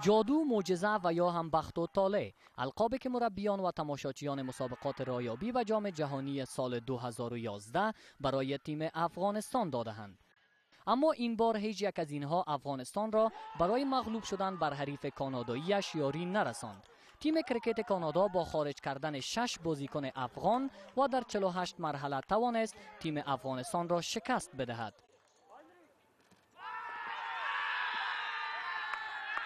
جادو، معجزه و یا هم بخت و طالع، القابی که مربیان و تماشاچیان مسابقات رایابی و جام جهانی سال 2011 برای تیم افغانستان داده‌اند. اما این بار هیچ یک از اینها افغانستان را برای مغلوب شدن بر حریف کاناداییش یاری نرساند. تیم کرکت کانادا با خارج کردن 6 بازیکن افغان و در 48 مرحله توانست تیم افغانستان را شکست بدهد.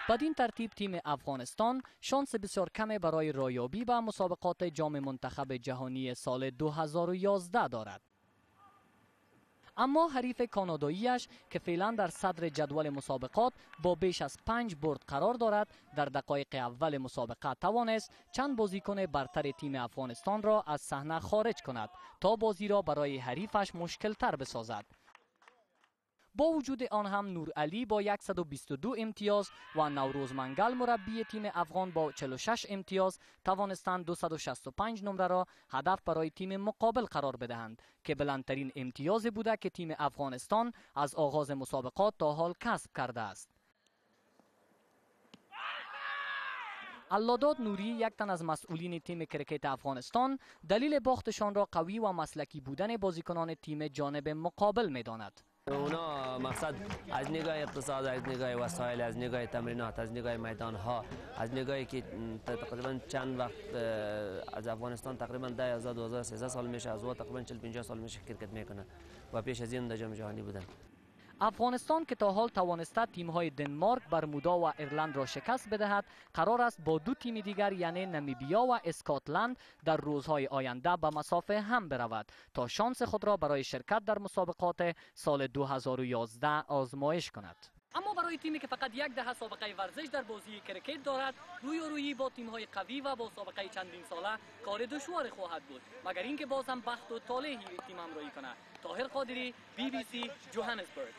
بدین ترتیب تیم افغانستان شانس بسیار کمی برای رایابی به مسابقات جام منتخب جهانی سال 2011 دارد. اما حریف کاناداییش که فعلا در صدر جدول مسابقات با بیش از 5 برد قرار دارد، در دقایق اول مسابقه توانست چند بازیکن برتر تیم افغانستان را از صحنه خارج کند تا بازی را برای حریفش مشکل تر بسازد. با وجود آن هم نور علی با 122 امتیاز و نوروز منگل مربی تیم افغان با 46 امتیاز توانستند 265 نمره را هدف برای تیم مقابل قرار بدهند که بلندترین امتیازی بوده که تیم افغانستان از آغاز مسابقات تا حال کسب کرده است. الله‌داد نوری، یک تن از مسئولین تیم کرکت افغانستان، دلیل باختشان را قوی و مسلکی بودن بازیکنان تیم جانب مقابل می‌داند. اونا مقصد از نگاه اقتصاد، از نگاه وسایل، از نگاه تمرینات، از نگاه میدان ها، از نگاهی که تقریبا چند وقت از افغانستان تقریبا 2013 سال میشه، از او تقریبا 40-50 سال میشه کرکت میکنه و پیش از این در جام جهانی بودن. افغانستان که تا حال توانسته تیم‌های دنمارک، برمودا و ایرلند را شکست بدهد، قرار است با دو تیم دیگر یعنی نمیبیا و اسکاتلند در روزهای آینده به مسافه هم برود تا شانس خود را برای شرکت در مسابقات سال 2011 آزمایش کند. اما برای تیمی که فقط یک دهه سابقه ورزش در بازی کرکت دارد، رویارویی با تیم‌های قوی و با سابقه چندین ساله کار دشوار خواهد بود، مگر اینکه باز هم بخت و طالع تیم همراهی کند. طاهر قادری، BBC، جوهانسبرگ.